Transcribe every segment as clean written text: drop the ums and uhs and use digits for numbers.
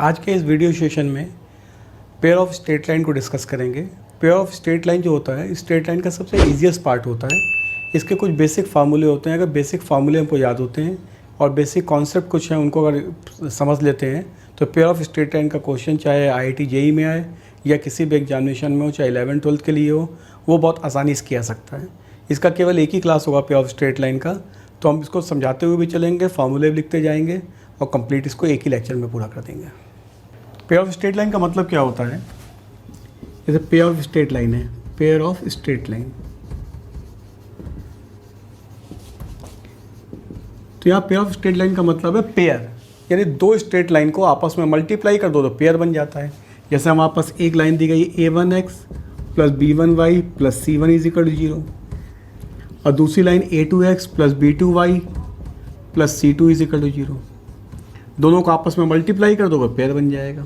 आज के इस वीडियो सेशन में पेयर ऑफ स्ट्रेट लाइन को डिस्कस करेंगे। पेयर ऑफ स्ट्रेट लाइन जो होता है, स्ट्रेट लाइन का सबसे ईजीएस्ट पार्ट होता है। इसके कुछ बेसिक फार्मूले होते हैं। अगर बेसिक फार्मूले हमको याद होते हैं और बेसिक कॉन्सेप्ट कुछ हैं, उनको अगर समझ लेते हैं तो पेयर ऑफ स्ट्रेट लाइन का क्वेश्चन चाहे IIT JEE में आए या किसी भी एग्जामिनेशन में हो, चाहे 11th-12th के लिए हो, वो बहुत आसानी से किया सकता है। इसका केवल एक ही क्लास होगा पेयर ऑफ स्ट्रेट लाइन का, तो हम इसको समझाते हुए भी चलेंगे, फार्मूले भी लिखते जाएंगे और कंप्लीट इसको एक ही लेक्चर में पूरा कर देंगे। पेयर ऑफ स्ट्रेट लाइन का मतलब क्या होता है? जैसे पेयर ऑफ स्ट्रेट लाइन है, पेयर ऑफ स्ट्रेट लाइन, तो यहाँ पेयर ऑफ स्ट्रेट लाइन का मतलब है पेयर, यानी दो स्ट्रेट लाइन को आपस में मल्टीप्लाई कर दो तो पेयर बन जाता है। जैसे हमारे पास एक लाइन दी गई A1x plus B1y plus C1 is equal to 0 और दूसरी line A2x plus B2y plus C2 is equal to 0। दोनों को आपस में मल्टीप्लाई कर दोगे पेयर बन जाएगा।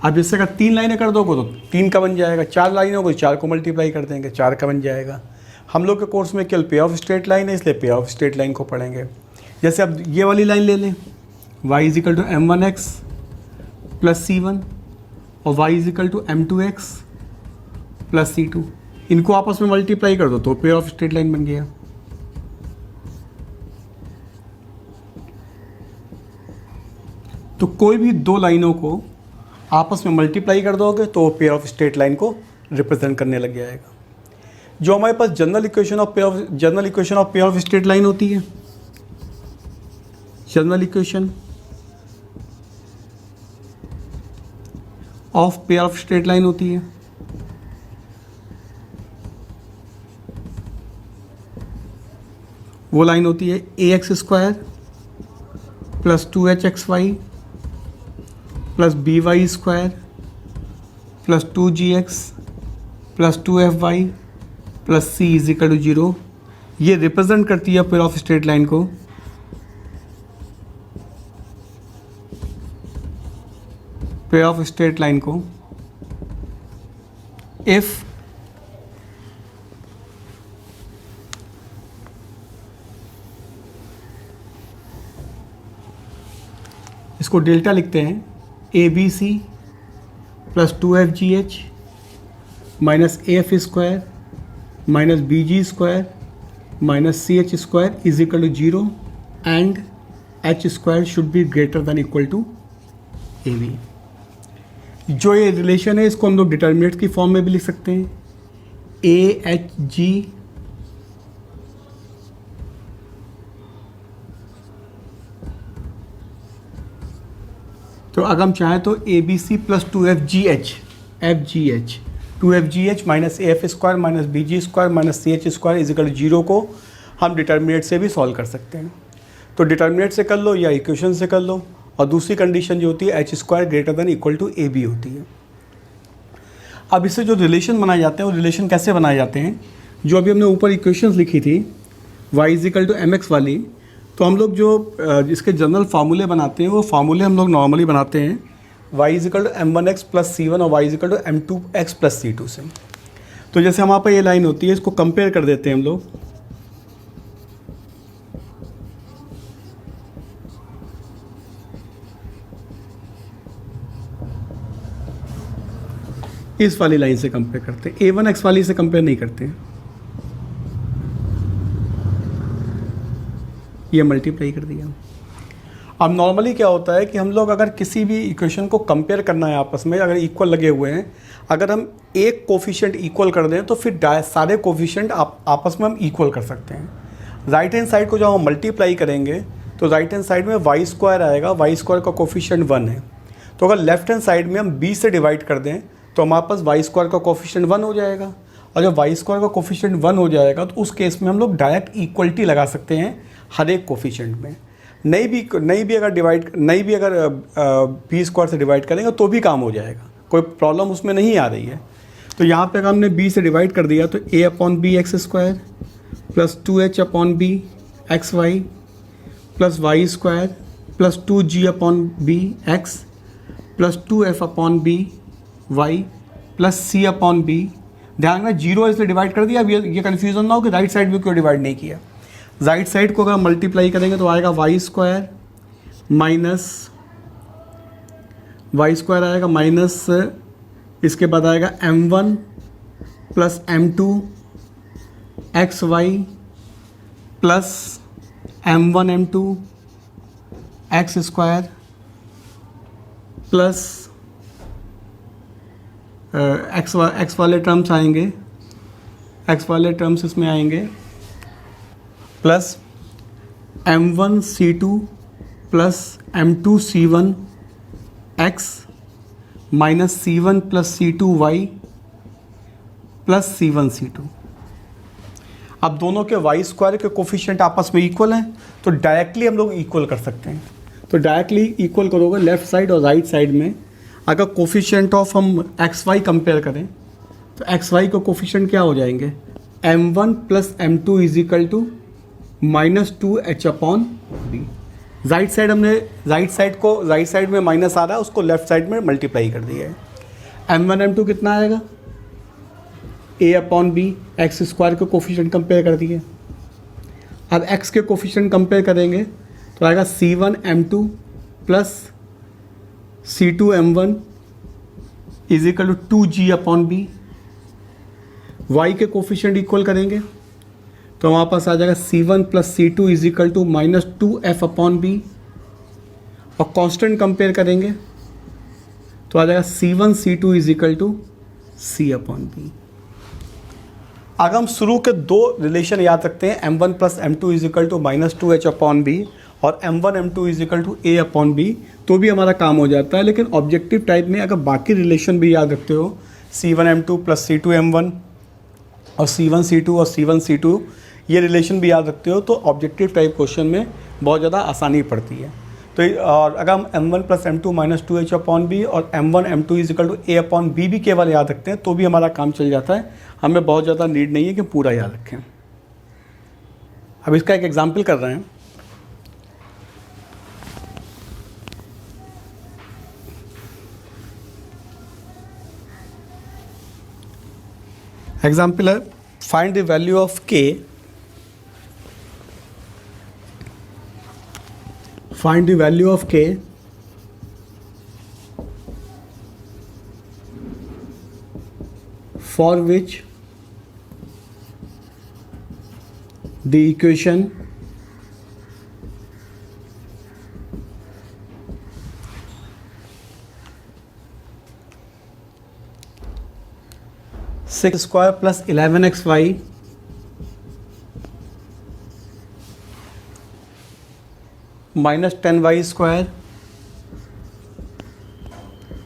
अब जैसे अगर 3 लाइनें कर दोगे तो 3 का बन जाएगा, 4 लाइनें होगी 4 को मल्टीप्लाई कर देंगे, 4 का बन जाएगा। हम लोग के कोर्स में केवल पेयर ऑफ स्ट्रेट लाइन है, इसलिए पेयर ऑफ स्ट्रेट लाइन को पढ़ेंगे। जैसे अब ये वाली लाइन ले लें, y is equal to M1x plus C1 और y is equal to M2x plus C2, इनको आपस में मल्टीप्लाई कर दो तो पेयर ऑफ स्ट्रेट लाइन बन गया। तो कोई भी दो लाइनों को आपस में मल्टीप्लाई कर दोगे तो पेयर ऑफ स्ट्रेट लाइन को रिप्रेजेंट करने लग जाएगा। जो हमारे पास general equation of pair of straight line होती है, general equation of pair of straight line होती है, वो लाइन होती है ax square plus 2hxy plus by square plus 2gx plus 2fy plus c is equal to 0। ये represent करती है पेयर ऑफ स्ट्रेट लाइन को। पेयर ऑफ स्ट्रेट लाइन को इफ इसको डेल्टा लिखते हैं, ABC plus 2FGH minus AF square minus BG square minus CH square is equal to 0 and H square should be greater than equal to AB। जो ये relation है इसको हम लोग डिटर्मिनेंट की फॉर्म में भी लिख सकते हैं, AHG तो अगर हम चाहें तो ABC plus 2FGH minus AF square minus BG square minus CH square is equal to 0 को हम डिटर्मिनेंट से भी सॉल्व कर सकते हैं। तो डिटर्मिनेंट से कर लो या इक्वेशन से कर लो, और दूसरी कंडीशन जो होती है H square greater than equal to AB होती है। अब इससे जो रिलेशन बनाए जाते हैं वो रिलेशन कैसे बनाए जाते हैं? जो अभी हमने ऊपर इक्वेशंस लिखी थी y is equal to MX वाली, तो हम लोग जो इसके जनरल फार्मूले बनाते हैं वो फार्मूले हम लोग नॉर्मली बनाते हैं y is equal to M1x plus C1 और y is equal to M2x plus C2 से। तो जैसे हमारे पास ये लाइन होती है, इसको कंपेयर कर देते हैं हम लोग। इस वाली लाइन से कंपेयर करते हैं, A1x वाली से कंपेयर नहीं करते हैं। ये मल्टीप्लाई कर दिया। अब नॉर्मली क्या होता है कि हम लोग अगर किसी भी इक्वेशन को कंपेयर करना है आपस में, अगर इक्वल लगे हुए हैं, अगर हम एक कोफिशिएंट इक्वल कर दें तो फिर सारे कोफिशिएंट आपस में हम इक्वल कर सकते हैं। राइट हैंड साइड को जब हम मल्टीप्लाई करेंगे तो राइट हैंड साइड में y स्क्वायर आएगा, y स्क्वायर का कोफिशिएंट 1 है। तो अगर लेफ्ट हैंड साइड में हम b से डिवाइड कर दें तो हमारे पास y स्क्वायर का कोफिशिएंट 1 हो जाएगा, और जब y स्क्वायर का कोफिशिएंट 1 हो जाएगा तो उस केस में हम लोग डायरेक्ट इक्वलिटी लगा सकते हैं हर एक कोफिशिएंट में। नहीं भी अगर b स्क्वायर से डिवाइड करेंगे तो भी काम हो जाएगा, कोई प्रॉब्लम उसमें नहीं आ रही है। तो यहाँ पे अगर हमने b से डिवाइड कर दिया तो a upon b x square plus 2h upon b x y plus Y square plus 2g upon b x plus 2f upon b y plus c upon b ध्यान रखना जीरो इसलिए divide कर दिया। अब ये कन्फ्यूजन ना हो कि राइट साइड में क्यों डिवाइड नहीं किया। राइट साइड को अगर मल्टीप्लाई करेंगे तो आएगा वाई स्क्वायर आएगा माइनस, इसके बाद आएगा m1 plus m2 xy plus m1 m2 x square plus x वाले टर्म्स आएंगे, एक्स वाले टर्म्स इसमें आएंगे plus m1 c2 plus m2 c1 x minus c1 plus c2 y plus c1 c2। अब दोनों के वाई स्क्वायर के coefficient आपस में इक्वल हैं तो डायरेक्टली हम लोग इक्वल कर सकते हैं। तो डायरेक्टली इक्वल करोगे लेफ्ट साइड और राइट साइड में। अगर कोफिशिएंट ऑफ हम एक्स वाई कंपेयर करें तो एक्स वाई के कोफिशिएंट क्या हो जाएंगे, m1 plus m2 is equal to -2h upon b। Right side हमने राइट साइड में माइनस आ रहा है उसको लेफ्ट साइड में मल्टीप्लाई कर दिया है। m1 m2 कितना आएगा, a upon b, x square के कोफिशिएंट कंपेयर कर दिए। अब x के कोफिशिएंट कंपेयर करेंगे तो आएगा c1 m2 plus c2 m1 is equal to 2g upon b. y के कोफिशिएंट इक्वल करेंगे तो हमारे पास आ जाएगा c1 plus c2 is equal to -2f upon b. और कांस्टेंट कंपेयर करेंगे तो आ जाएगा c1 c2 is equal to c upon b. अगर हम शुरू के दो रिलेशन याद रखते हैं m1 plus m2 is equal to -2h upon b और m1 m2 is equal to a upon b तो भी हमारा काम हो जाता है। लेकिन ऑब्जेक्टिव टाइप में अगर बाकी रिलेशन भी याद रखते हो c1 m2 plus c2 m1 और c1 c2 और c1 c2 ये रिलेशन भी याद रखते हो तो ऑब्जेक्टिव टाइप क्वेश्चन में बहुत ज़्यादा आसानी पड़ती है। तो और अगर हम m1 plus m2 -2h upon b और m1 m2 is equal to a upon b भी केवल याद रखते हैं तो भी हमारा काम चल जाता है। हमें बहुत ज़्यादा नीड नहीं है कि पूरा याद रखें। अब इसका एक एग्जाम्पल कर रहे हैं। एग्जाम्पल है find the value of k, find the value of k for which the equation (6 square plus 11xy minus 10y square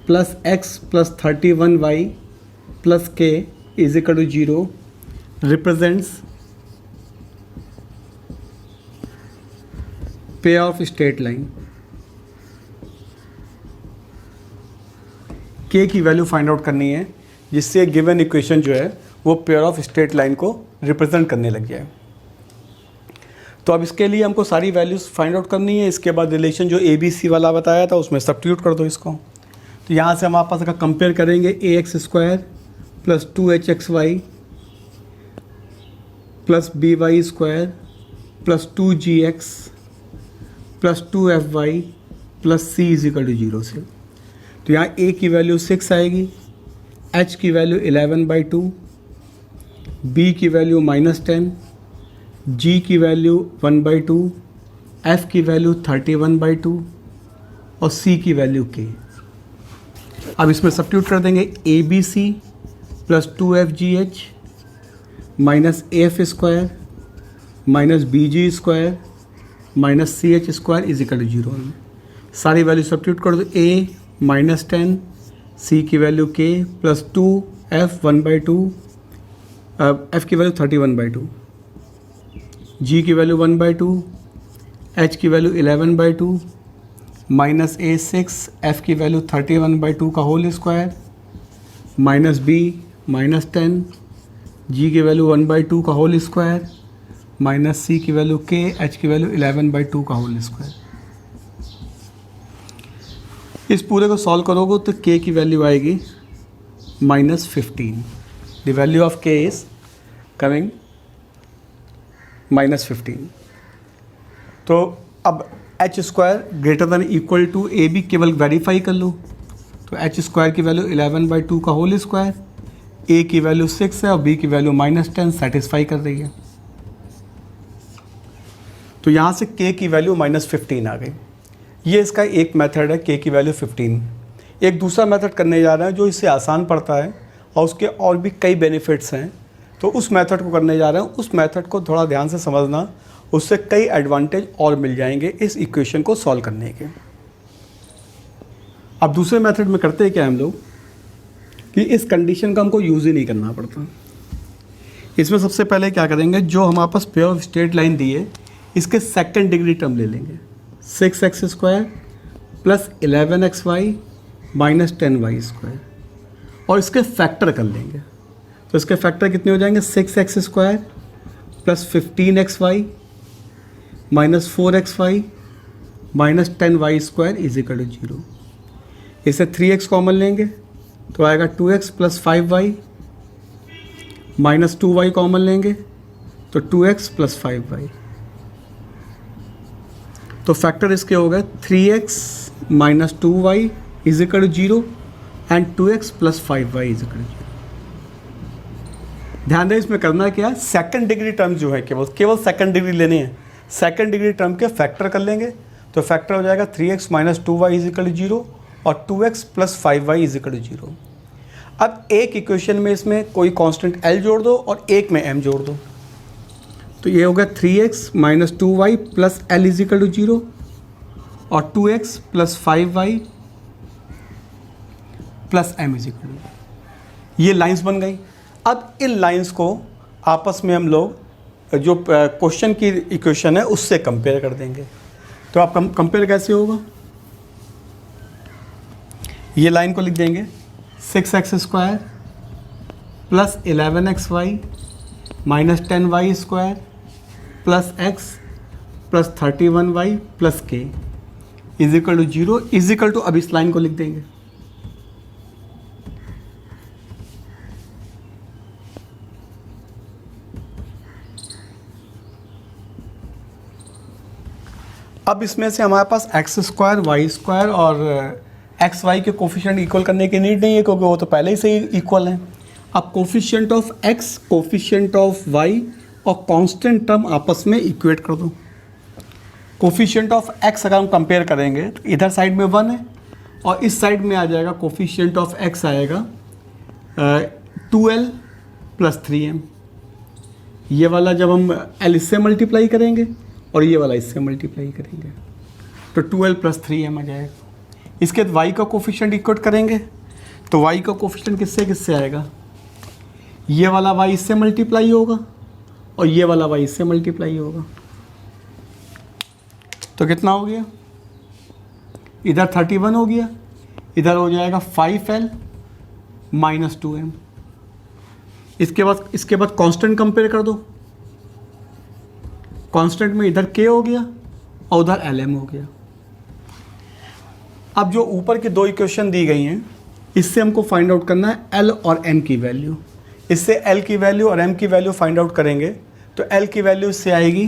plus x plus 31y plus k is equal to 0 represents pair of straight line. k की value find out करनी है जिससे given equation जो है वो pair of straight line को represent करने लग जाए। तो अब इसके लिए हमको सारी वैल्यूज़ फाइंड आउट करनी है। इसके बाद रिलेशन जो ए बी सी वाला बताया था उसमें सब्स्टिट्यूट कर दो इसको। तो यहाँ से हमारे पास अगर कंपेयर करेंगे ax square plus 2hxy plus by square plus 2gx plus 2fy plus c is equal to 0 से। तो यहाँ a की वैल्यू 6 आएगी, h की वैल्यू 11/2, b की वैल्यू -10, g की वैल्यू 1/2, f की वैल्यू 31/2 और c की वैल्यू k। अब इसमें सब्स्टिट्यूट कर देंगे abc plus 2fgh minus af square minus bg square minus ch square is equal to 0। सारी वैल्यू सब्स्टिट्यूट कर दो। a -10, c की value k plus 2f 1/2, f की वैल्यू 31/2, g की वैल्यू 1/2, h की वैल्यू 11/2 माइनस a6, f की value 31/2 का whole square minus b -10, g की वैल्यू 1/2 का होल स्क्वायर माइनस c की वैल्यू k, h की वैल्यू 11/2 का होल स्क्वायर। इस पूरे को सॉल्व करोगे तो k की वैल्यू आएगी -15। The value of k is coming -15। तो अब h square greater than equal to A B केवल वेरीफाई कर लो। तो h स्क्वायर की वैल्यू 11/2 का होल स्क्वायर, a की वैल्यू 6 है और b की वैल्यू -10 सेटिस्फाई कर रही है। तो यहाँ से k की वैल्यू -15 आ गई। ये इसका एक मेथड है, k की वैल्यू 15। एक दूसरा मेथड करने जा रहे हैं जो इससे आसान पड़ता है और उसके और भी कई बेनिफिट्स हैं, तो उस मेथड को करने जा रहे हैं। उस मेथड को थोड़ा ध्यान से समझना, उससे कई एडवांटेज और मिल जाएंगे इस इक्वेशन को सॉल्व करने के। अब दूसरे मेथड में करते हैं क्या हम लोग कि इस कंडीशन का हमको यूज़ ही नहीं करना पड़ता। इसमें सबसे पहले क्या करेंगे, जो हमारे पास पेयर ऑफ स्ट्रेट लाइन दी है इसके सेकंड डिग्री टर्म ले लेंगे। 6x² plus 11xy minus 10y² और इसके फैक्टर कर लेंगे। तो इसके फैक्टर कितने हो जाएंगे, 6x² plus 15xy minus 4xy minus 10y² is equal to 0। इसे 3x कॉमन लेंगे तो आएगा 2x plus 5y minus 2y common लेंगे तो 2x प्लस 5y। तो फैक्टर इसके हो गए 3x minus 2y is equal to 0 and 2x plus 5y is equal to 0। ध्यान दें इसमें करना क्या है, सेकंड डिग्री टर्म जो है केवल सेकंड डिग्री लेने हैं। सेकंड डिग्री टर्म के फैक्टर कर लेंगे तो फैक्टर हो जाएगा 3x minus 2y is equal to 0 और 2x plus 5y is equal to 0। अब एक इक्वेशन में इसमें कोई कांस्टेंट l जोड़ दो और एक में m जोड़ दो। तो ये हो गया 3x minus 2y plus l is equal to 0 और 2x plus 5y plus m is equal to. ये लाइंस बन गई। अब इन लाइंस को आपस में हम लोग जो क्वेश्चन की इक्वेशन है उससे कंपेयर कर देंगे। तो आप कंपेयर कैसे होगा, ये लाइन को लिख देंगे 6x² plus 11xy minus 10y² plus x plus 31y plus k is equal to 0 is equal to. अब इस लाइन को लिख देंगे अब इसमें से हमारे पास x² y² और xy के कोफिशिएंट इक्वल करने की नीड नहीं है क्योंकि वो तो पहले ही से ही इक्वल हैं। अब coefficient of x, coefficient of y और कांस्टेंट टर्म आपस में इक्वेट कर दो। कोफिशिएंट ऑफ x अगर हम कंपेयर करेंगे तो इधर साइड में 1 है और इस साइड में आ जाएगा कोफिशिएंट ऑफ x आएगा 2l प्लस 3m। ये वाला जब हम l इससे मल्टीप्लाई करेंगे और ये वाला इससे मल्टीप्लाई करेंगे तो 2l प्लस 3m आ जाएगा। इसके बाद y का कोफिशिएंट इक्वेट करेंगे तो y का कोफिशिएंट किससे किससे आएगा, ये वाला y इससे मल्टीप्लाई होगा और ये वाला y इससे मल्टीप्लाई होगा। तो कितना हो गया, इधर 31 हो गया, इधर हो जाएगा 5l माइनस 2m। इसके बाद कांस्टेंट कंपेयर कर दो। कांस्टेंट में इधर k हो गया और उधर lm हो गया। अब जो ऊपर की दो इक्वेशन दी गई हैं इससे हमको फाइंड आउट करना है l और m की वैल्यू। इससे l की वैल्यू और m की वैल्यू फाइंड आउट करेंगे तो l की वैल्यू इससे आएगी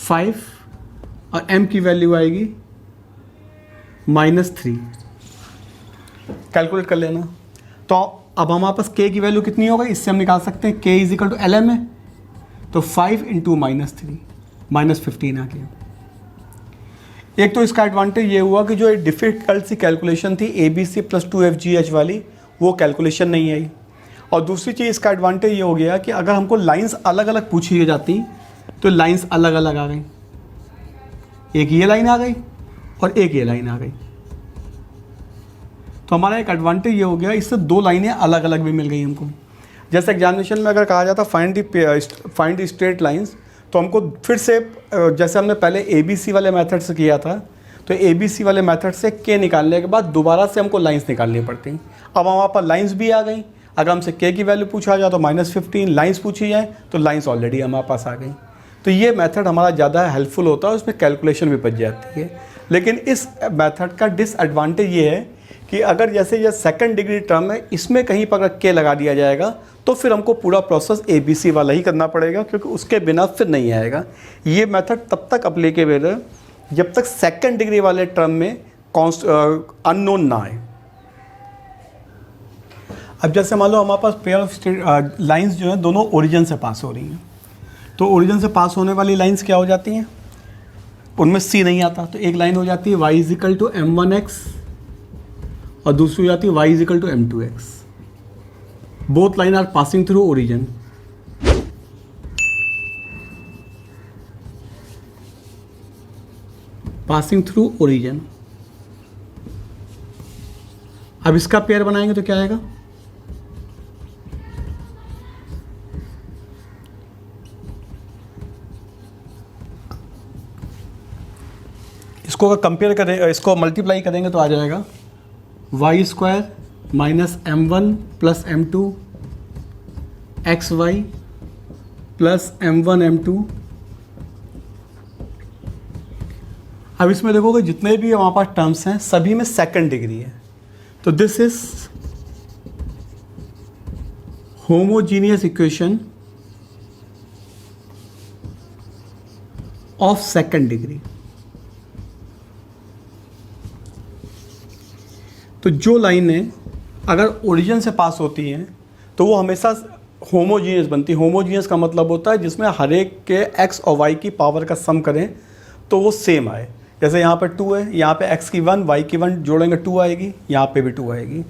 5 और m की वैल्यू आएगी -3। कैलकुलेट कर लेना। तो अब हमारे पास k की वैल्यू कितनी होगी, इससे हम निकाल सकते हैं k is equal to lm है तो 5 इंटू -3 -15 आ गया। एक तो इसका एडवांटेज ये हुआ कि जो एक डिफ़िकल्ट सी कैलकुलेशन थी ABC प्लस 2FGH वाली वो कैलकुलेशन नहीं आई। और दूसरी चीज़ इसका एडवांटेज ये हो गया कि अगर हमको लाइंस अलग अलग पूछी जाती तो लाइंस अलग अलग आ गई। एक ये लाइन आ गई और एक ये लाइन आ गई। तो हमारा एक एडवांटेज ये हो गया, इससे दो लाइनें अलग अलग भी मिल गई हमको। जैसे एग्जामिनेशन में अगर कहा जाता फाइंड द स्ट्रेट लाइंस तो हमको फिर से जैसे हमने पहले ABC वाले मेथड से किया था तो ABC वाले मेथड से k निकालने के बाद दोबारा से हमको लाइंस निकालनी पड़ती। अब हमारे पास लाइंस भी आ गई। अगर हमसे k की वैल्यू पूछा जाए तो -15, लाइंस पूछी जाए तो लाइंस ऑलरेडी हमारे पास आ गई। तो ये मेथड हमारा ज़्यादा हेल्पफुल होता है, उसमें कैलकुलेशन भी बच जाती है। लेकिन इस मेथड का डिसएडवांटेज ये है कि अगर जैसे ये सेकंड डिग्री टर्म है, इसमें कहीं पर अगर के लगा दिया जाएगा तो फिर हमको पूरा प्रोसेस ABC वाला ही करना पड़ेगा, क्योंकि उसके बिना फिर नहीं आएगा। ये मेथड तब तक अप्लीकेबल है जब तक सेकंड डिग्री वाले टर्म में अननोन ना आए। अब जैसे मान लो हमारे पास पेयर ऑफ लाइंस जो हैं दोनों ओरिजिन से पास हो रही हैं, तो ओरिजिन से पास होने वाली लाइंस क्या हो जाती हैं, उनमें C नहीं आता, तो एक लाइन हो जाती है y = m1x और दूसरी हो जाती है y = m2x। Both line are passing through origin. Passing through origin. अब इसका पेयर बनाएंगे तो क्या आएगा, इसको अगर कंपेयर करें, इसको मल्टीप्लाई करेंगे तो आ जाएगा y² - m1 + m2 xy + m1 m2। अब इसमें देखोगे जितने भी हमारे पास टर्म्स हैं सभी में सेकंड डिग्री है, तो this is homogeneous equation of second degree. तो जो लाइनें अगर ओरिजिन से पास होती हैं तो वो हमेशा होमोजीनियस बनती है। होमोजीनियस का मतलब होता है जिसमें हर एक के x और y की पावर का सम करें तो वो सेम आए। जैसे यहाँ पर 2 है, यहाँ पे x की 1 y की 1 जोड़ेंगे 2 आएगी, यहाँ पे भी 2 आएगी।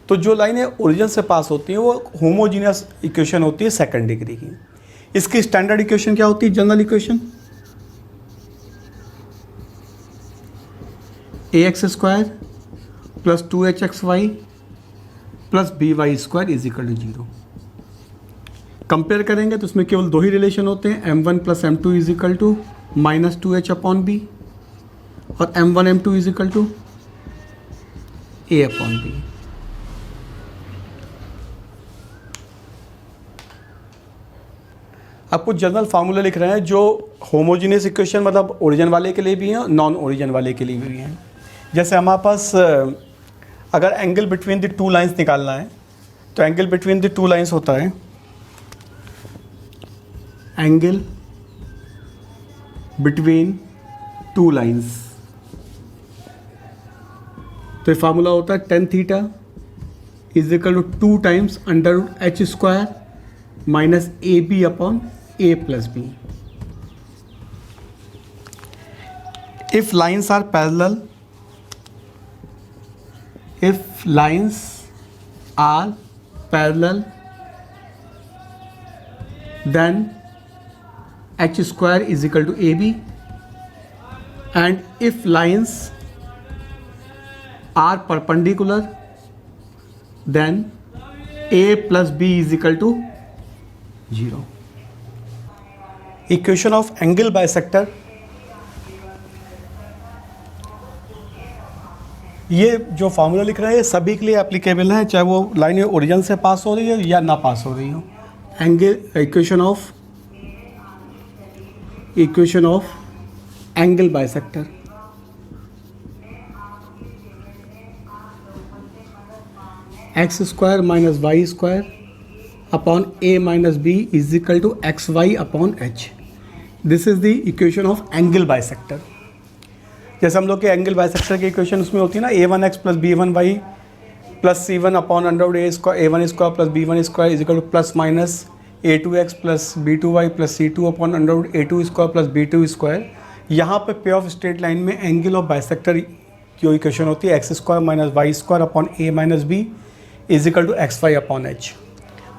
तो जो लाइनें ओरिजिन से पास होती हैं वो होमोजीनियस इक्वेशन होती है सेकंड डिग्री की। इसकी स्टैंडर्ड इक्वेशन क्या होती है, general equation ax² + 2hxy + by² = 0। Compare करेंगे तो उसमें केवल दो ही रिलेशन होते हैं, m1 + m2 = -2h/b और m1 m2 = a/b। अब कुछ जनरल फार्मूले लिख रहे हैं जो होमोजीनियस इक्वेशन मतलब ओरिजिन वाले के लिए भी हैं, नॉन ओरिजिन वाले के लिए भी हैं। जैसे हमारे पास अगर angle between the two lines निकालना है तो angle between the two lines होता है एंगल बिटवीन टू लाइंस। तो ये फार्मूला होता है tan θ = 2 times √h² - AB/a + b। If lines are parallel, then h² = AB, and if lines are perpendicular then a + b = 0। Equation of angle bisector, ये जो formula लिख रहे हैं ये सभी के लिए एप्लीकेबल है, चाहे वो लाइन ओरिजिन से पास हो रही हो या ना पास हो रही हो। Angle equation of angle bisector. x² - y² upon a minus b = xy/h। This is the equation of angle bisector. जैसे हम लोग के एंगल बाइसेक्टर की इक्वेशन उसमें होती है ना, a1x + b1y + c1/√a² a1² + b1² = ±a2x + b2y + c2/√a2² + b2²। यहाँ पे पे ऑफ स्ट्रेट लाइन में एंगल ऑफ बाइसेक्टर की इक्वेशन होती है x² - y² upon a minus b = xy/h।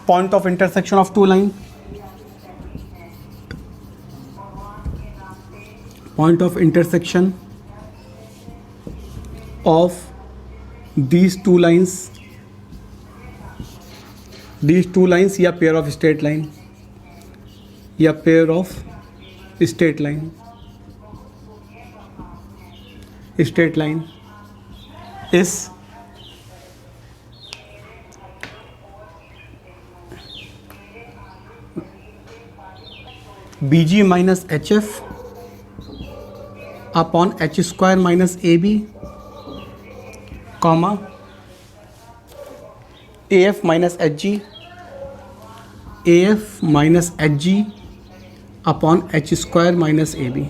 Point of intersection of two line, point of intersection of these two lines या pair of straight line या pair of straight line is BG minus HF upon H² minus AB, comma A F minus H G upon H square minus A B.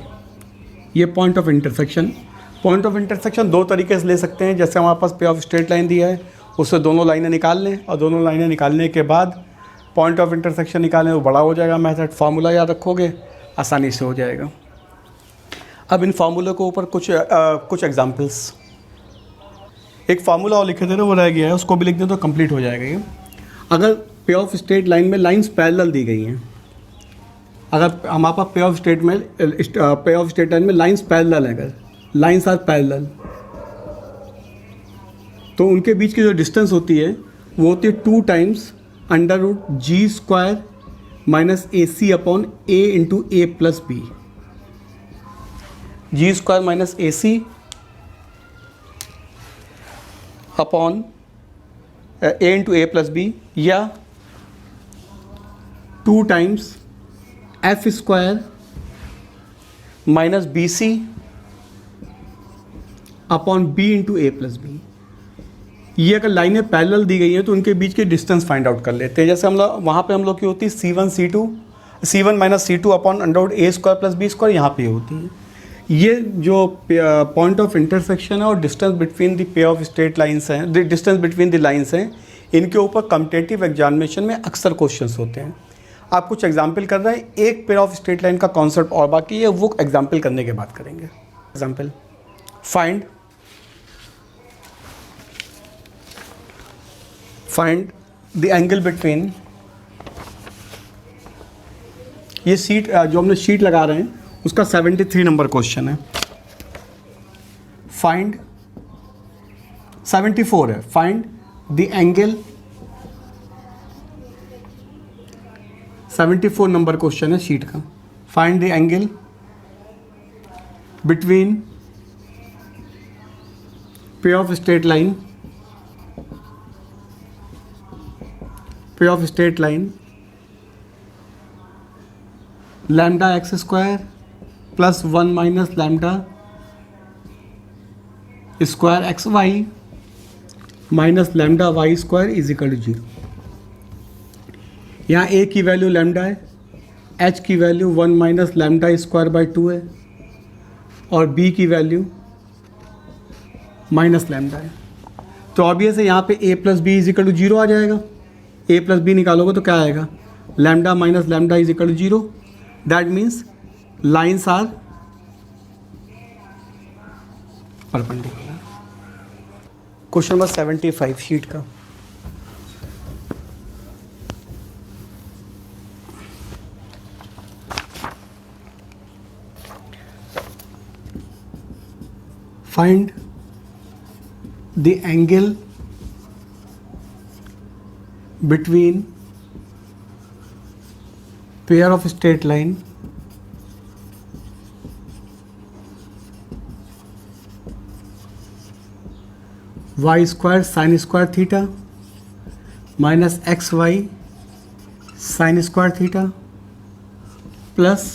ये point of intersection दो तरीके से ले सकते हैं। जैसे हमारे पास पे ऑफ स्ट्रेट लाइन दिया है, उससे दोनों लाइनें निकाल लें और दोनों लाइनें निकालने के बाद पॉइंट ऑफ इंटरसेक्शन निकालें, वो बड़ा हो जाएगा मेथड। फार्मूला याद रखोगे, आसानी से हो जाएगा। अब इन फार्मूले को ऊपर कुछ एग्जांपल्स, एक फार्मूला और लिखे थे ना, वो रह गया है, उसको भी लिख दें तो कंप्लीट हो जाएगा ये। अगर पे ऑफ स्ट्रेट लाइन में लाइंस पैरेलल दी गई हैं, अगर हमारे पास पे ऑफ स्ट्रेट लाइन में लाइंस पैरेलल हैं, अगर लाइंस आर पैरेलल, तो उनके बीच की जो डिस्टेंस होती है वो होती है 2 times under root G square minus A C upon A into A plus B. G square minus A C upon A into A plus B, या 2 times F square minus B C upon B into A plus B. ये अगर लाइनें parallel दी गई हैं तो उनके बीच की distance find out कर लेते हैं। जैसे हम लोग वहाँ पे हम लोग की होती है C1 minus C2 upon under root A square plus B square, यहाँ पे होती है। ये जो पॉइंट ऑफ इंटरसेक्शन है और distance between the pay of straight lines हैं, डिस्टेंस बिटवीन द लाइंस हैं, इनके ऊपर कॉम्पिटिटिव एग्जामिनेशन में अक्सर क्वेश्चंस होते हैं। आप कुछ एग्जाम्पल कर रहे हैं, एक पेयर ऑफ स्ट्रेट लाइन का कॉन्सेप्ट और बाकी है, वो एग्जाम्पल करने के बाद करेंगे। Example, find the angle between, ये सीट जो हमने शीट लगा रहे हैं उसका 73 नंबर क्वेश्चन है। फाइंड 74 है, find the angle, 74 number question है शीट का। Find the angle between pair of straight line lambda X square plus 1 minus lambda square X Y minus lambda Y square is equal to 0। यहाँ A की value lambda है, H की value 1 minus lambda square by 2 है, और B की value minus lambda है। तो obvious है यहाँ पे A plus B is equal to 0 आ जाएगा। ए प्लस बी निकालोगे तो क्या आएगा, lambda minus lambda is equal to 0। That means lines are perpendicular. Question number 75 शीट का। Find the angle between pair of straight line y square sin square theta minus xy sin square theta plus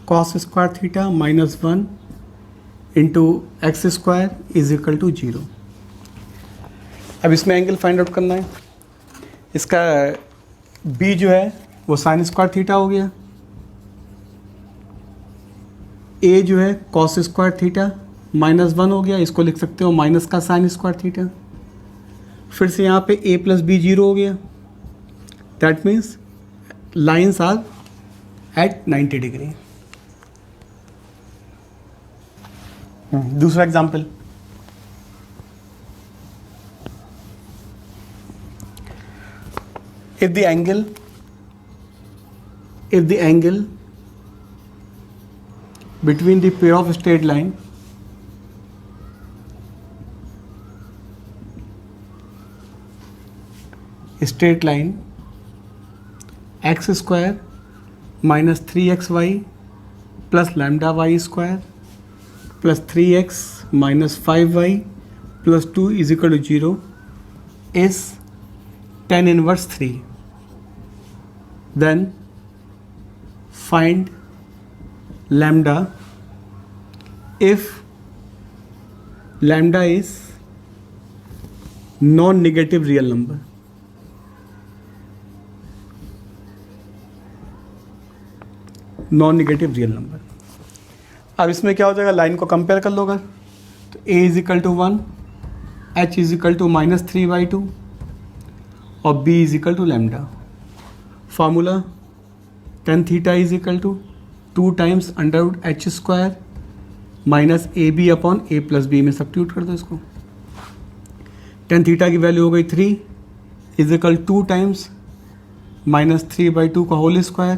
cos square theta minus 1 into x square is equal to 0। अब इसमें angle find out करना है। इसका b जो है वो sine square theta हो गया, a जो है कॉस स्क्वायर थीटा माइनस 1 हो गया, इसको लिख सकते हो माइनस का साइन स्क्वायर थीटा। फिर से यहाँ पे a प्लस बी 0 हो गया। That means lines are at 90 degree. दूसरा example, if the angle between the pair of straight line x square minus 3xy plus lambda y square plus 3x minus 5y plus 2 is equal to 0 is tan inverse 3, then find lambda if lambda is non-negative real number। Non negative real number. अब इसमें क्या हो जाएगा, line को compare कर लो अगर, तो a is equal to 1, h is equal to -3/2 और b is equal to lambda. Formula tan theta is equal to 2 times √h² minus AB upon a plus B में सब्स्टिट्यूट कर दो इसको। tan थीटा की value हो गई 3 is equal 2 times -3/2 का whole square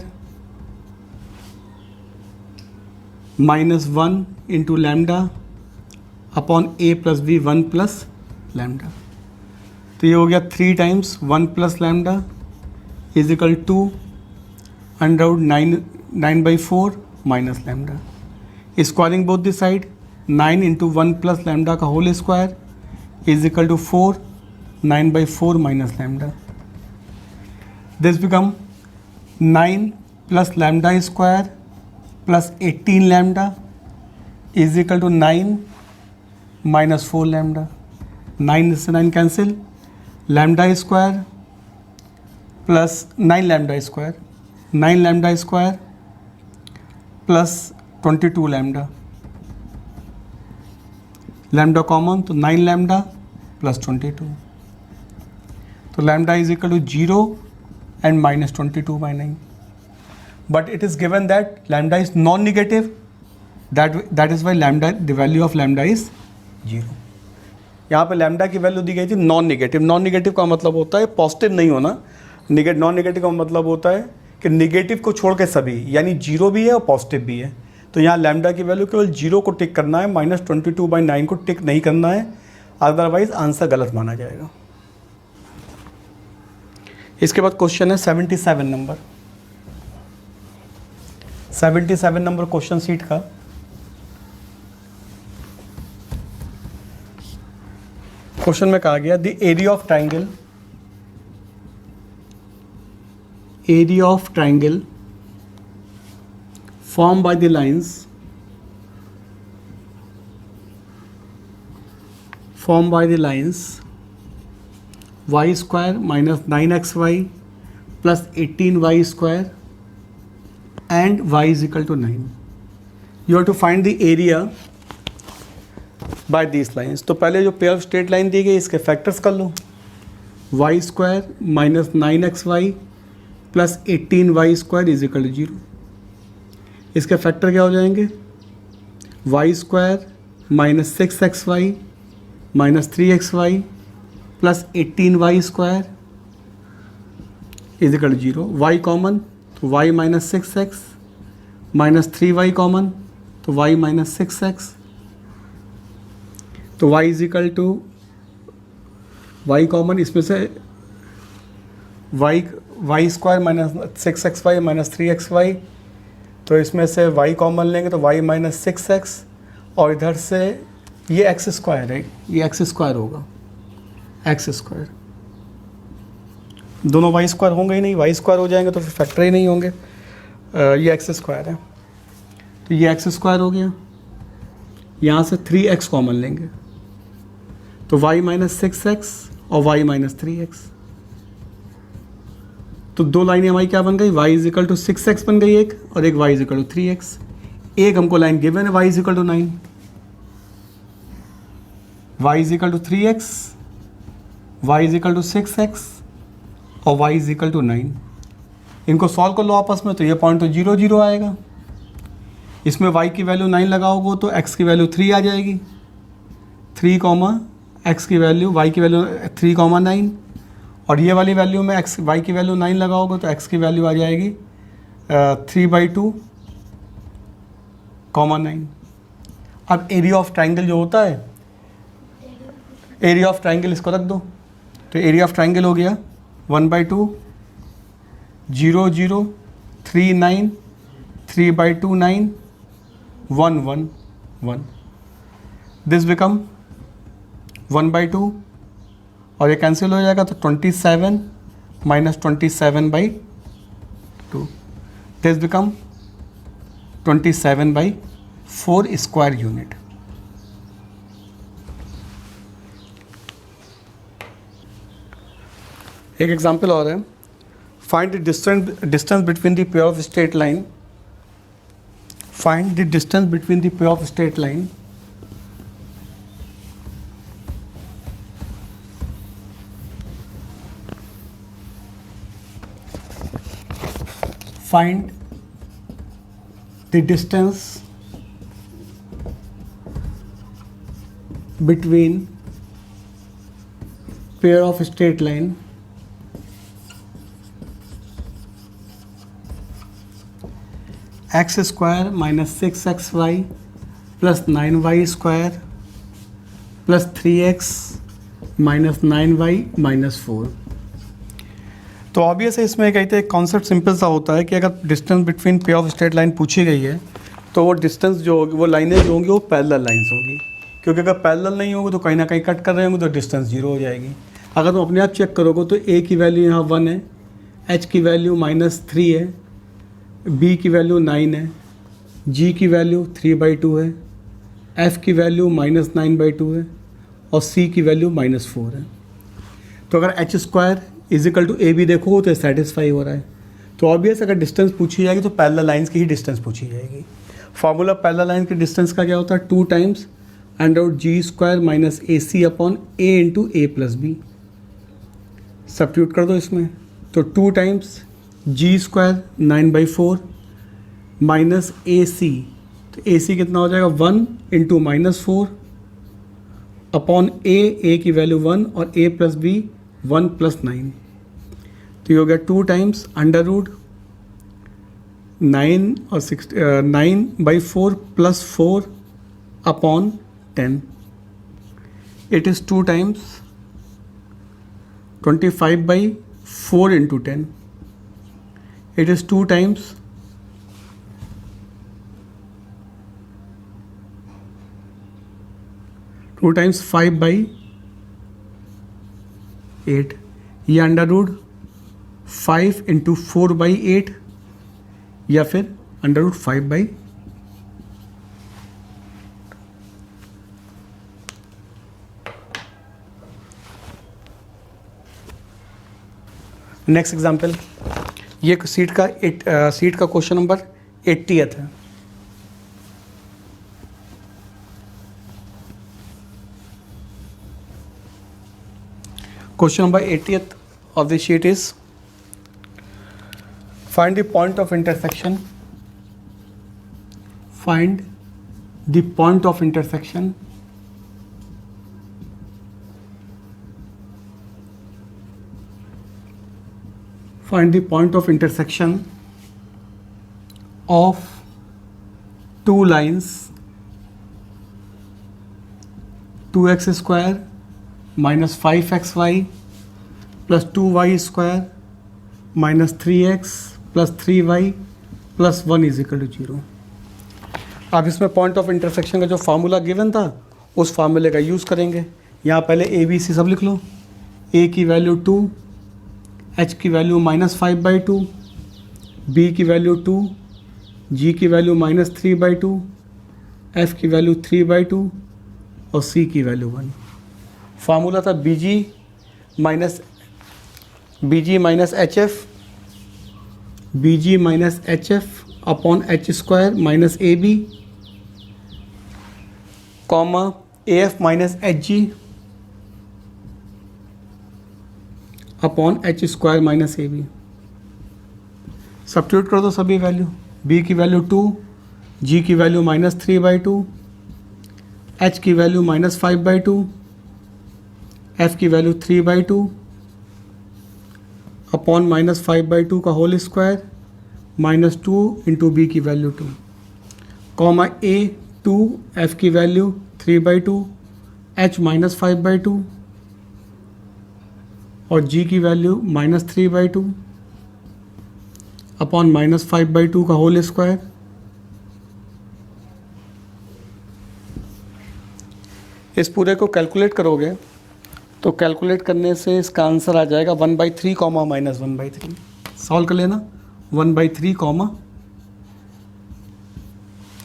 -1 into lambda upon a plus B 1 plus lambda. तो ये हो गया 3 times 1 plus lambda is equal to √9/4 minus lambda. Squaring both the side 9 into 1 plus lambda का whole square is equal to 4 9/4 minus lambda. This become 9 plus lambda square plus 18 lambda is equal to 9 minus 4 lambda. 9 से 9 cancel, lambda square plus 9 lambda square, 9 lambda square plus 22 lambda, lambda common तो 9 lambda plus 22, तो lambda is equal to 0 and -22/9. But it is given that lambda is non-negative. That is why lambda, the value of lambda is 0. यहाँ पे lambda की value दी गई थी non negative. Non negative का मतलब होता है पॉजिटिव नहीं होना। नॉन निगेटिव का मतलब होता है कि निगेटिव को छोड़ के सभी, यानी 0 भी है और पॉजिटिव भी है। तो यहाँ लैम्डा की वैल्यू केवल 0 को टिक करना है, -22/9 को टिक नहीं करना है, अदरवाइज आंसर गलत माना जाएगा। इसके बाद क्वेश्चन है 77 नंबर। 77 नंबर क्वेश्चन सीट का। क्वेश्चन में कहा गया the area of triangle formed by the lines y square minus 9xy plus 18y square and y is equal to 9. You have to find the area by these lines. तो पहले जो pair of straight line दी गई इसके factors कर लो। y square minus 9xy plus 18y square is equal to 0। इसके factor क्या हो जाएंगे, y square minus 6xy minus 3xy plus 18y square is equal to 0। y common तो y minus 6x minus 3y common तो y minus 6x, तो y is equal to y common, इसमें से y square minus 6xy minus 3xy, तो इसमें से y common लेंगे तो y माइनस 6x और इधर से ये x स्क्वायर है, ये x स्क्वायर होगा, x स्क्वायर। दोनों y स्क्वायर होंगे ही नहीं, y स्क्वायर हो जाएंगे तो फिर फैक्टर ही नहीं होंगे। ये x स्क्वायर है तो ये x स्क्वायर हो गया। यहाँ से 3x कॉमन लेंगे तो y माइनस 6x और y माइनस 3x, तो दो लाइनें हमारी क्या बन गई, y is equal to 6x बन गई एक, और एक y is equal to 3x। एक हमको लाइन गिवन है y is equal to 9, y is equal to 3x, y is equal to 6x और y इज इक्वल टू 9। इनको सॉल्व कर लो आपस में तो ये पॉइंट तो 0 0 आएगा। इसमें y की वैल्यू 9 लगाओगे तो x की वैल्यू 3 आ जाएगी, 3 x की वैल्यू y की वैल्यू 3 9, और ये वाली वैल्यू में y की वैल्यू 9 लगाओगे तो x की वैल्यू आ जाएगी 3/2 9। अब एरिया ऑफ ट्राइंगल जो होता है, एरिया ऑफ ट्राइंगल इसको रख दो, तो एरिया ऑफ ट्राइंगल हो गया 1/2 0 0 3 9 3/2 9 1 1 1। दिस बिकम 1/2 और ये कैंसिल हो जाएगा तो 27 minus 27/2, this become 27/4 square unit. एक एग्जाम्पल और है, find the distance between the pair of straight line Find the distance between the pair of straight line find the distance between pair of straight line x square minus 6xy plus 9y square plus 3x minus 9y minus 4। तो obvious है इसमें कहते हैं concept simple सा होता है कि अगर distance between pair of straight line पूछी गई है तो वो डिस्टेंस जो होगी, वो लाइनें जो होंगी वो पैरेलल लाइंस होंगी, क्योंकि अगर पैरेलल नहीं होंगे तो कहीं ना कहीं कट कर रहे होंगे तो डिस्टेंस 0 हो जाएगी। अगर तुम अपने आप चेक करोगे तो a की वैल्यू यहाँ 1 है, h की वैल्यू -3 है, b की वैल्यू 9 है, g की वैल्यू 3/2 है, f की वैल्यू -9/2 है और c की वैल्यू -4 है। तो अगर h square is equal to A B देखो तो सेटिस्फाई हो रहा है। तो ऑब्वियस अगर डिस्टेंस पूछी जाएगी तो पैरेलल लाइंस की ही डिस्टेंस पूछी जाएगी। फार्मूला पैरेलल लाइन के डिस्टेंस का क्या होता है, 2 times √g² minus AC upon a into a plus B. Substitute कर दो इसमें, तो 2 टाइम्स g² 9/4 माइनस AC, तो AC कितना हो जाएगा 1 इंटू -4 अपॉन a की वैल्यू 1 और a प्लस बी 1 + 9, तो ये हो गया 2 टाइम्स √9 और 9/4 + 4 upon 10, it is 2 times 25/4 into 10, it is 2 times 5/8, या √5 इंटू 4/8 या फिर √5/। नेक्स्ट एग्जाम्पल, ये सीट का क्वेश्चन नंबर 80th है। Question number 80th of the sheet is find the point of intersection. Find the point of intersection of two lines 2x² minus 5xy plus 2y² minus 3x plus 3y plus 1 is equal to 0। अब इसमें point of intersection का जो formula given था उस फार्मूले का use करेंगे। यहाँ पहले ए बी सी सब लिख लो। a की वैल्यू 2, h की वैल्यू -5/2, b की वैल्यू 2, g की वैल्यू -3/2, f की वैल्यू 3/2 और c की वैल्यू 1। फार्मूला था bg minus hf upon h² minus ab comma af minus hg upon h² minus ab। Substitute कर दो सभी वैल्यू, b की वैल्यू 2, g की वैल्यू -3/2, h की वैल्यू -5/2, f की वैल्यू 3/2 अपॉन -5/2 का होल स्क्वायर -2 इंटू बी की वैल्यू 2 कॉमा a 2, f की वैल्यू 3/2, h -5/2 और g की वैल्यू -3/2 अपॉन -5/2 का होल स्क्वायर। इस पूरे को कैलकुलेट करोगे तो कैलकुलेट करने से इसका आंसर आ जाएगा 1/3 कॉमा -1/3। सॉल्व कर लेना 1/3 कॉमा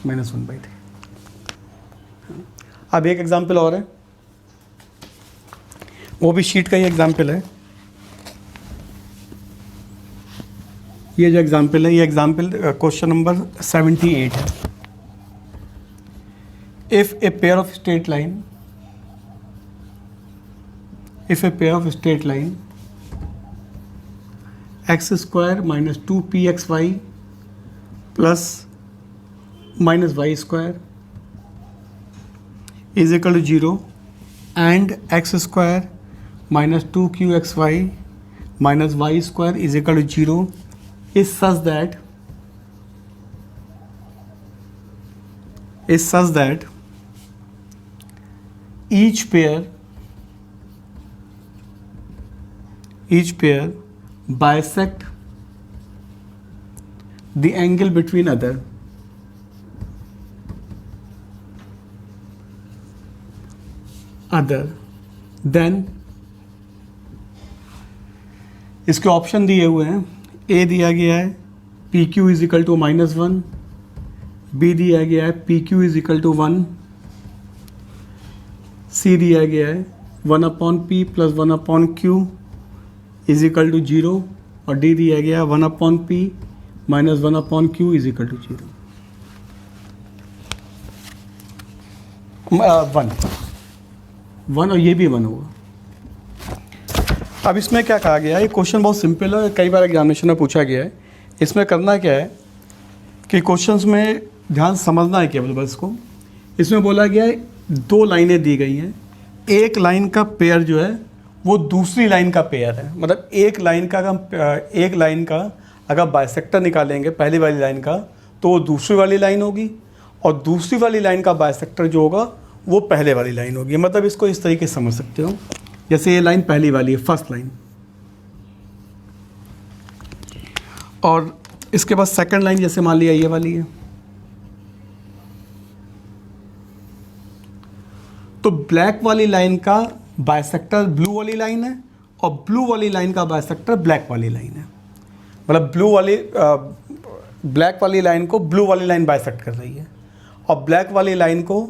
-1/3। अब एक एग्जाम्पल और है, वो भी शीट का ही एग्जाम्पल है। ये जो एग्जाम्पल है, ये एग्जाम्पल क्वेश्चन नंबर 78 है। if a pair of straight line x square minus 2pxy plus minus y square is equal to 0 and x square minus 2qxy minus y square is equal to 0 is such that each pair bisect the angle between other. Then इसके option दिए हुए हैं. A दिया गया है P Q is equal to -1, B दिया गया है P Q is equal to 1, C दिया गया है 1/p plus 1/q is equal to 0 और डी दिया गया है 1/p minus 1/q is equal to 0. 1 और ये भी 1 होगा. अब इसमें क्या कहा गया है, ये क्वेश्चन बहुत सिंपल है, कई बार एग्जामिनेशन में पूछा गया है. इसमें करना क्या है कि क्वेश्चंस में ध्यान समझना है केवल बस को. इसमें बोला गया है 2 लाइनें दी गई हैं, एक लाइन का पेयर जो है वो दूसरी लाइन का पेयर है. मतलब एक लाइन का अगर बाइसेक्टर निकालेंगे पहली वाली लाइन का तो वो दूसरी वाली लाइन होगी और दूसरी वाली लाइन का बाइसेक्टर जो होगा वो पहले वाली लाइन होगी. मतलब इसको इस तरीके से समझ सकते हो, जैसे ये लाइन पहली वाली है, फर्स्ट लाइन, और इसके बाद सेकंड लाइन जैसे मान लिया ये वाली है. तो ब्लैक वाली लाइन का बाइसेक्टर ब्लू वाली लाइन है और ब्लू वाली लाइन का बाइसेक्टर ब्लैक वाली लाइन है. मतलब ब्लैक वाली लाइन को ब्लू वाली लाइन बाइसेक्ट कर रही है और ब्लैक वाली लाइन को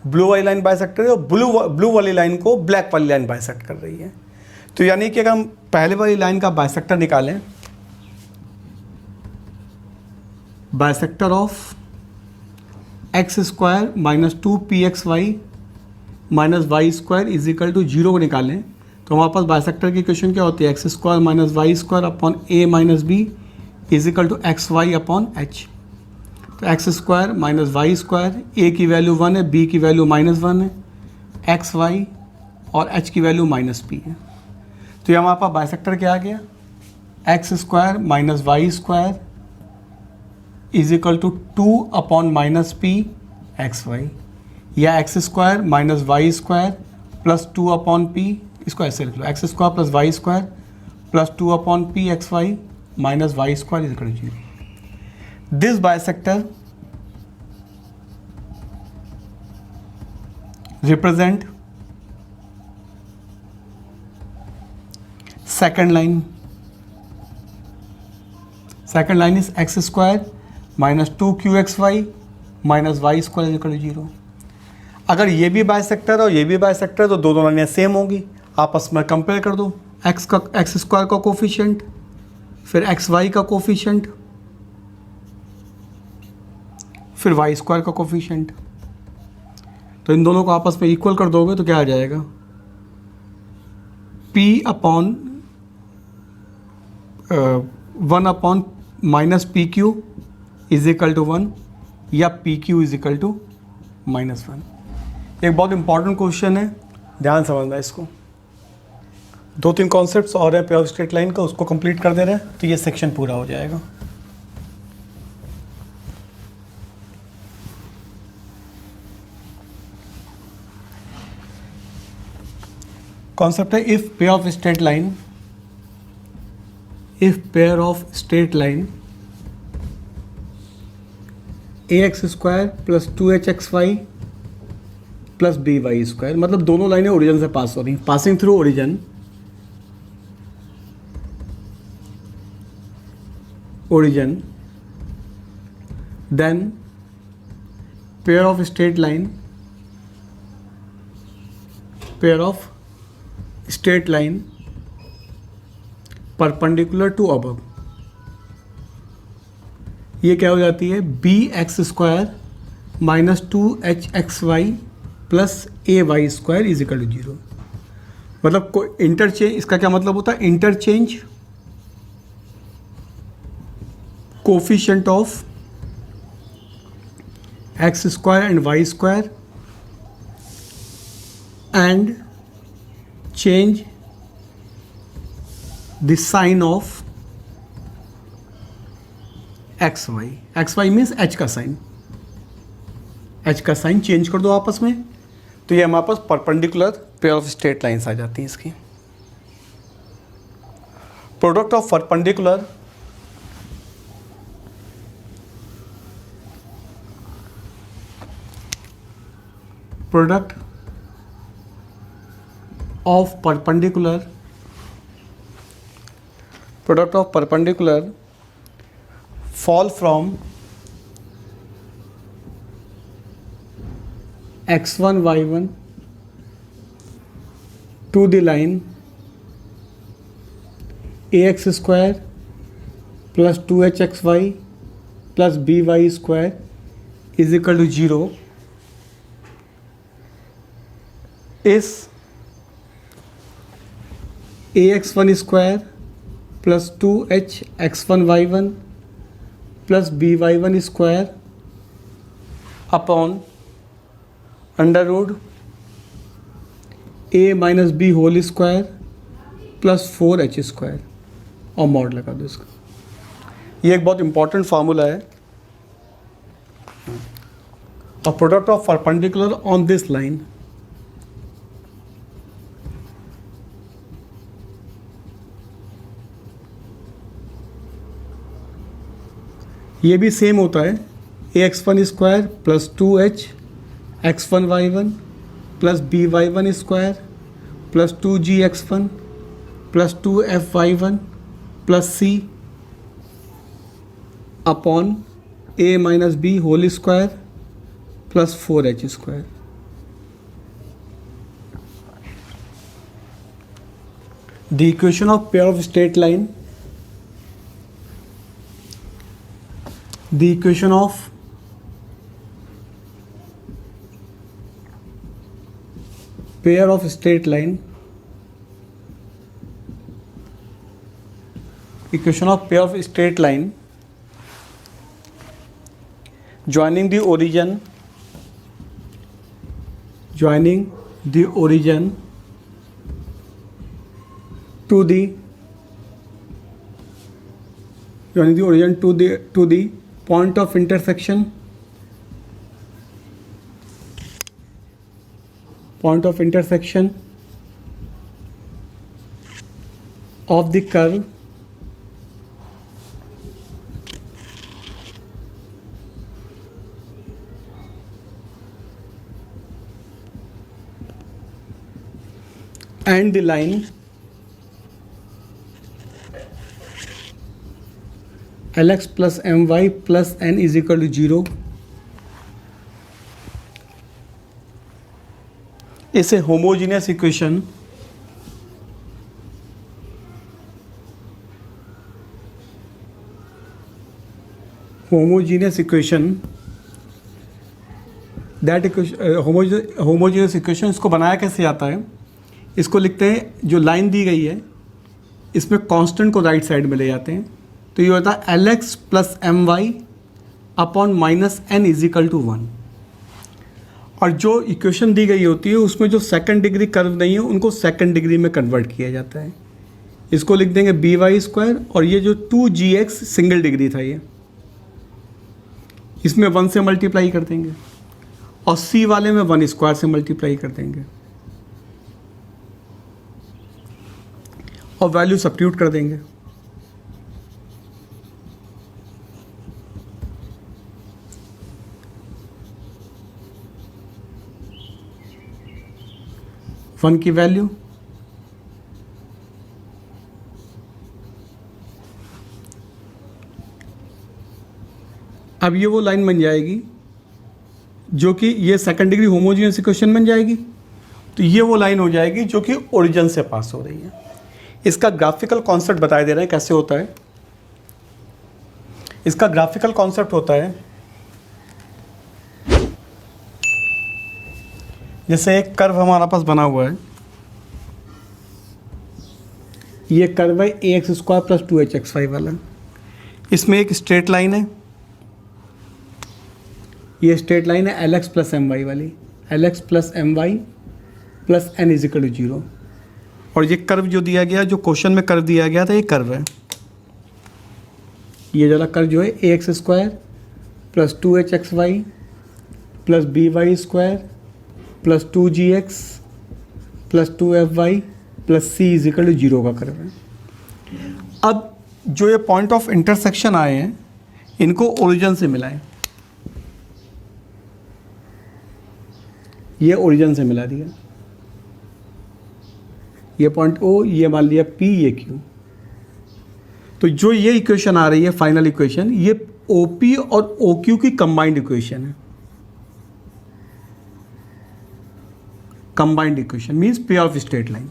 ब्लू वाली लाइन बाइसेक्ट कर रही है और ब्लू वाली लाइन को ब्लैक वाली लाइन बाइसेक्ट कर रही है. तो यानी कि अगर हम पहले वाली लाइन का बाइसेक्टर निकालें, bisector of X square minus 2pxy माइनस Y square is equal to 0 को निकालें तो हमारे पास बाइसेक्टर की इक्वेशन क्या होती है, X square minus Y square upon A minus B is equal to X Y upon H. तो X square minus Y square, A की वैल्यू 1 है, बी की वैल्यू -1 है, एक्स वाई और एच की वैल्यू -p है. तो ये हमारे पास बाइसेक्टर क्या आ गया, X square minus Y square is equal to 2 upon -p X Y, या X square minus Y square plus 2 upon p, इसको ऐसे लिख लो, X square plus Y square plus 2 upon p X Y minus Y square is equal to 0. This bisector represent second line. Second line is x square minus 2qxy minus y square is equal to 0. अगर ये भी bisector और ये भी bisector तो दोनों लाइनें same होगी, आपस में कंपेयर कर दो. एक्स स्क्वायर का कोफिशिएंट, फिर एक्स वाई का कोफिशिएंट, फिर वाई स्क्वायर का कोफिशिएंट. तो इन दोनों को आपस में इक्वल कर दोगे तो क्या आ जाएगा, p upon 1 upon minus P Q is equal to 1 या P Q is equal to -1. एक बहुत इंपॉर्टेंट क्वेश्चन है, ध्यान समझना इसको. 2-3 कॉन्सेप्ट्स और है पेयर ऑफ स्ट्रेट लाइन का, उसको कंप्लीट कर दे रहे हैं तो ये सेक्शन पूरा हो जाएगा. कॉन्सेप्ट है if pair of straight line ax square plus 2hxy plus by square, मतलब दोनों लाइनें ओरिजिन से पास हो रही, passing through origin, then pair of straight line perpendicular to above. ये क्या हो जाती है, bx square minus 2hxy plus ay square is equal to 0। मतलब को इंटरचेंज, इसका क्या मतलब होता है? Interchange coefficient of X square and Y square and change the sign of X Y. X Y means H का साइन, एच का sign change कर दो आपस में, तो ये हमारे पास perpendicular pair of straight lines आ जाती हैं। इसकी product of perpendicular product of perpendicular fall from x1 y1 to the line ax square plus 2hxy plus by square is equal to 0 is ax1 square plus 2hx1 y1 plus by1 square upon under root a minus b whole square plus 4h square और mod लगा दो इसका। ये एक बहुत important formula है। और product of perpendicular on this line, ये भी सेम होता है, ax1 square plus 2h x1 y1 plus by1 square plus 2gx1 plus 2fy1 plus c upon a माइनस b whole square plus 4h square. The equation of pair of straight line, the equation of pair of straight line, equation of pair of straight line joining the origin to the point of intersection of the curve and the line lx plus my plus n is equal to 0। इसे homogeneous equation homogeneous equation इसको बनाया कैसे जाता है? इसको लिखते हैं, जो लाइन दी गई है इसमें कांस्टेंट को राइट साइड में ले जाते हैं, तो ये होता है lx plus my upon minus n is equal to 1। और जो इक्वेशन दी गई होती है उसमें जो सेकंड डिग्री कर्व नहीं है उनको सेकंड डिग्री में कन्वर्ट किया जाता है। इसको लिख देंगे by स्क्वायर, और ये जो 2gx सिंगल डिग्री था ये, इसमें 1 से मल्टीप्लाई कर देंगे, और c वाले में 1 स्क्वायर से मल्टीप्लाई कर देंगे और वैल्यू सब्स्टिट्यूट कर देंगे। वन की वैल्यू अब ये वो लाइन बन जाएगी जो कि ये सेकंड डिग्री होमोजीनियस इक्वेशन बन जाएगी। तो ये वो लाइन हो जाएगी जो कि ओरिजिन से पास हो रही है। इसका ग्राफिकल कॉन्सेप्ट बताए दे रहे हैं कैसे होता है। इसका ग्राफिकल कॉन्सेप्ट होता है जैसे एक कर्व हमारा पास बना हुआ है, ये कर्व है a x square plus 2hx वाला। इसमें एक स्ट्रेट लाइन है, ये स्ट्रेट लाइन है L X plus M Y वाली, L X plus M Y plus N is equal to 0। और ये कर्व जो दिया गया, जो क्वेश्चन में कर्व दिया गया था, ये कर्व है, ये वाला कर्व जो है a x square plus 2hxy plus b y square plus 2gx plus 2fy plus c is equal to 0 का कर्व है। अब जो ये पॉइंट ऑफ इंटरसेक्शन आए हैं, इनको ओरिजिन से मिलाएं, ये ओरिजिन से मिला दिया, ये पॉइंट ओ, ये मान लिया पी, ये क्यू। तो जो ये इक्वेशन आ रही है फाइनल इक्वेशन, ये ओपी और ओक्यू की कंबाइंड इक्वेशन है। Combined equation means pair of straight line.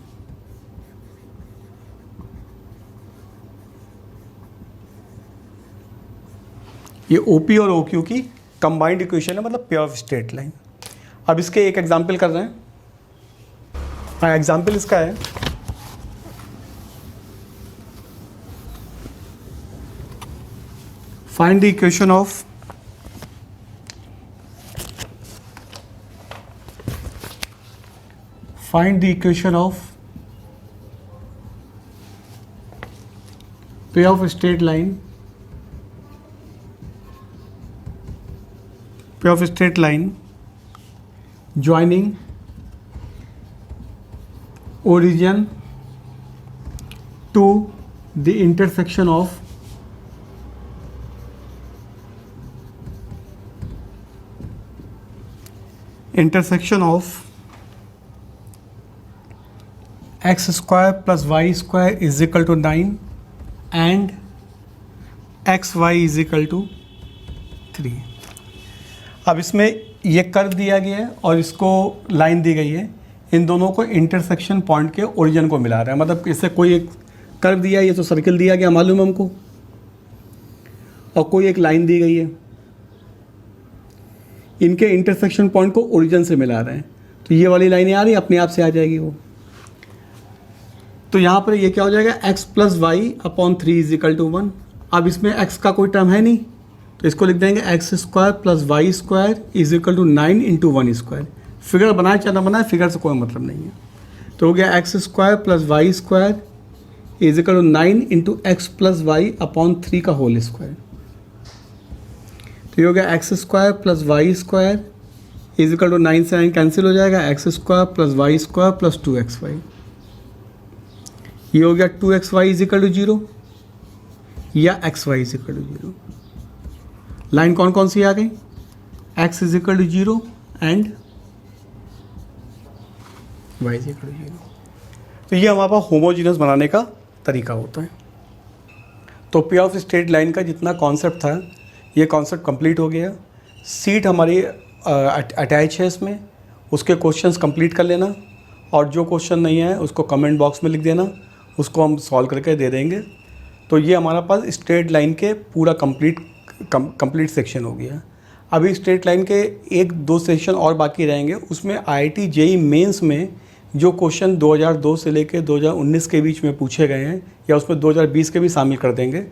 ये ओपी और ओक्यू की कंबाइंड इक्वेशन है, मतलब पेयर ऑफ स्ट्रेट लाइन। अब इसके एक एग्जाम्पल कर रहे हैं। हाँ, एग्जाम्पल इसका है, find the equation of pair of straight line joining origin to the intersection of x square plus y square is equal to 9 and xy is equal to 3। अब इसमें ये कर्व दिया गया है और इसको लाइन दी गई है, इन दोनों को इंटरसेक्शन पॉइंट के ओरिजिन को मिला रहा है। मतलब इससे कोई एक कर्व दिया है, ये तो सर्किल दिया गया मालूम है हमको, और कोई एक लाइन दी गई है, इनके इंटरसेक्शन पॉइंट को ओरिजिन से मिला रहे हैं। तो ये वाली लाइनें आ रही, अपने आप से आ जाएगी वो। तो यहाँ पर ये क्या हो जाएगा, x plus Y upon 3 is equal to 1। अब इसमें x का कोई टर्म है नहीं, तो इसको लिख देंगे X square plus Y square is equal to 9 into 1 square. Figure बनाए चाहे ना बनाए, फिगर से कोई मतलब नहीं है। तो हो गया X square plus Y square is equal to 9 into X plus Y upon 3 का होल स्क्वायर। तो ये हो गया X square plus Y square is equal to 9 से 9 कैंसिल हो जाएगा, X square plus Y square plus 2xy। ये हो गया 2xy इज इक्वल टू 0 या xy is equal to 0। Line कौन कौन सी आ गई, x is equal to 0 and y is equal to 0। तो ये हमारे पास होमोजीनियस बनाने का तरीका होता है। तो पेयर ऑफ स्ट्रेट लाइन का जितना कॉन्सेप्ट था, ये कॉन्सेप्ट कंप्लीट हो गया। सीट हमारी अटैच है इसमें, उसके क्वेश्चंस कंप्लीट कर लेना, और जो क्वेश्चन नहीं है उसको कमेंट बॉक्स में लिख देना, उसको हम सॉल्व करके दे देंगे। तो ये हमारा पास स्ट्रेट लाइन के पूरा कंप्लीट सेक्शन हो गया। अभी स्ट्रेट लाइन के 1-2 सेक्शन और बाकी रहेंगे। उसमें IIT JEE मेंस में जो क्वेश्चन 2002 से लेकर 2019 के बीच में पूछे गए हैं, या उसमें 2020 के भी शामिल कर देंगे,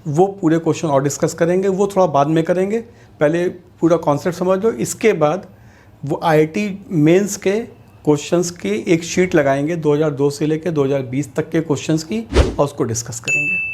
वो पूरे क्वेश्चन और डिस्कस करेंगे। वो थोड़ा बाद में करेंगे, पहले पूरा कॉन्सेप्ट समझ लो। इसके बाद वो IIT मेंस के क्वेश्चंस की एक शीट लगाएंगे 2002 से लेकर 2020 तक के क्वेश्चंस की, और उसको डिस्कस करेंगे।